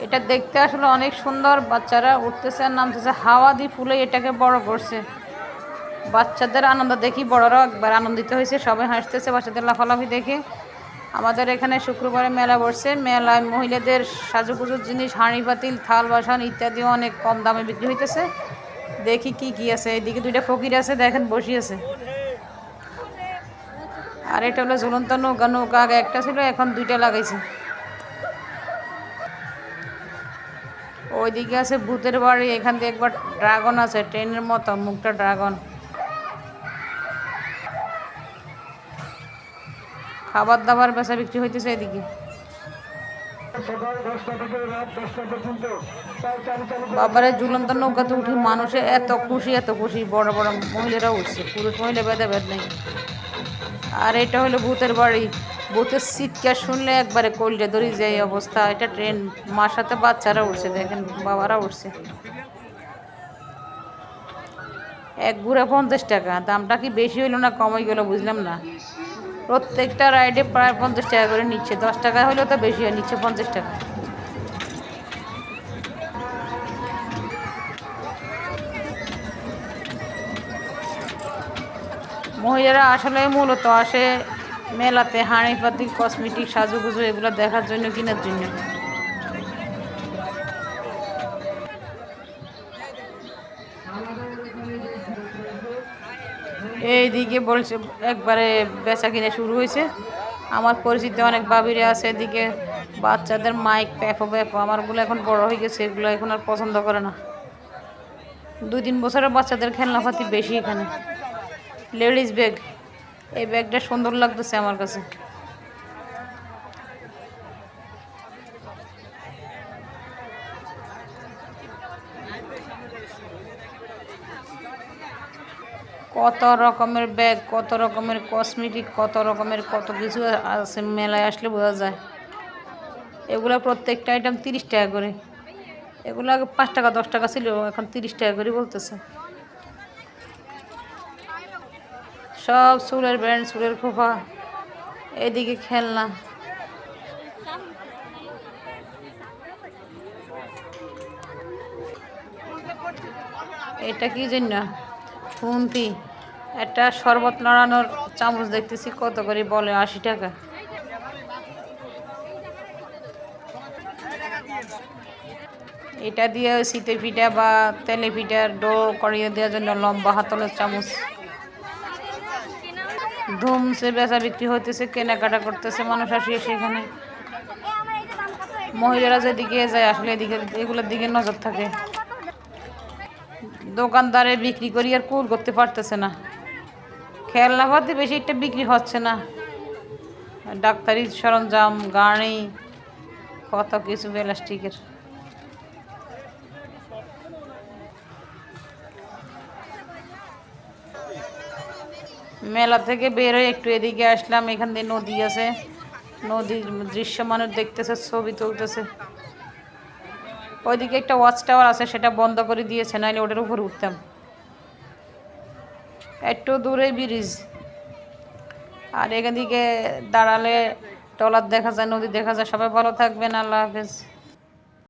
এটা দেখতে আসলে অনেক সুন্দর। বাচ্চারা উঠতেছে আর নামতেছে, হাওয়া দিয়ে ফুলে এটাকে বড় করছে। বাচ্চাদের আনন্দ দেখি বড়রাও একবার আনন্দিত হয়েছে, সবাই হাসতেছে বাচ্চাদের লাফালাফি দেখে। আমাদের এখানে শুক্রবারে মেলা বসছে। মেলায় মহিলাদের সাজুগুজুর জিনিস, হাঁড়ি পাতিল, থাল বাসন ইত্যাদি অনেক কম দামে বিক্রি হইতেছে। দেখি কি কি আছে। এইদিকে দুইটা ফকির আছে, দেখেন বসি আছে। আর এটা হলো ঝুলন্ত নৌকা। নৌকা আগে একটা ছিল, এখন দুইটা লাগাইছে। ওইদিকে আছে ভূতের বাড়ি। এখান থেকে একবার ড্রাগন আছে, ট্রেনের মতো মুখটা ড্রাগন। খাবার দাবার বেচা বিক্রি হইতেছে এদিকে। বাবারে ঝুলন্ত নৌকাতে উঠি মানুষে এত খুশি এত খুশি, বড় বড় মহিলারা উঠছে, পুরুষ মহিলা ভেদাভেদ নেই। আর এটা হলো ভূতের বাড়ি। ভূতের চিৎকার শুনলে একবারে কলিজা ধরি যায় অবস্থা। এটা ট্রেন, মার সাথে বাচ্চারা উঠছে, দেখেন বাবারা উঠছে। এক ঘুরে 50 টাকা। দামটা কি বেশি হইলো না কম হয়ে গেলো বুঝলাম না। প্রত্যেকটা রাইডে প্রায় 50 টাকা করে নিচ্ছে। 10 টাকা হলেও তো বেশি হয়, নিচ্ছে 50 টাকা। মহিলারা আসলে মূলত আসে মেলাতে হাঁড়ি পাতিল, কসমেটিক, সাজুগুজু এগুলো দেখার জন্য, কেনার জন্য। এইদিকে বলছে একবারে বেচা কিনে শুরু হয়েছে। আমার পরিচিত অনেক বাবিরে আছে এদিকে। বাচ্চাদের মাইক প্যাফো প্যাফো, আমারগুলো এখন বড় হয়ে গেছে, এগুলো এখন আর পছন্দ করে না। 2-3 বছরের বাচ্চাদের খেলনাপাতি বেশি এখানে। লেডিস ব্যাগ, এই ব্যাগটা সুন্দর লাগতেছে আমার কাছে। কত রকমের ব্যাগ, কত রকমের কসমেটিক, কত রকমের কত কিছু আছে। মেলায় আসলে বোঝা যায়। এগুলো প্রত্যেকটা আইটেম 30 টাকা করে। এগুলো আগে 5 টাকা 10 টাকা ছিল, এখন 30 টাকা করে বলতেছে। সব চুলের ব্র্যান্ড, চুলের খোপা। এদিকে খেলনা। এটা কি জন্য? খুন্তি। একটা শরবত নাড়ানোর চামচ দেখতেছি, কত করে বলে? 80 টাকা। এটা দিয়ে শীতে পিঠা বা তেলে পিঠার ডো করিয়ে দেওয়ার জন্য লম্বা হাতলের চামচ। ধুমসে বেচা বিক্রি হইতেছে, কেনাকাটা করতেছে মানুষ আসিয়ে সেখানে। মহিলারা যেদিকে যায় আসলে এদিকে এগুলোর দিকে নজর থাকে। দোকানদারে বিক্রি করি আর কুল করতে পারতেছে না। খেলনাপাতি বেশি একটা বিক্রি হচ্ছে না। ডাক্তারি সরঞ্জাম, গাড়ি, কত কিছু প্লাস্টিকের। মেলা থেকে বের হয়ে একটু এদিকে আসলাম। এখান দিয়ে নদী আছে, নদীর দৃশ্য মানুষ দেখতেছে, ছবি তুলতেছে। ওইদিকে একটা ওয়াচ টাওয়ার আছে, সেটা বন্ধ করে দিয়েছে, নাইলে ওটার উপরে উঠতাম। একটু দূরে ব্রিজ। আর এখান দিকে দাঁড়ালে ট্রলার দেখা যায়, নদী দেখা যায়। সবাই ভালো থাকবেন, আল্লাহ হাফেজ।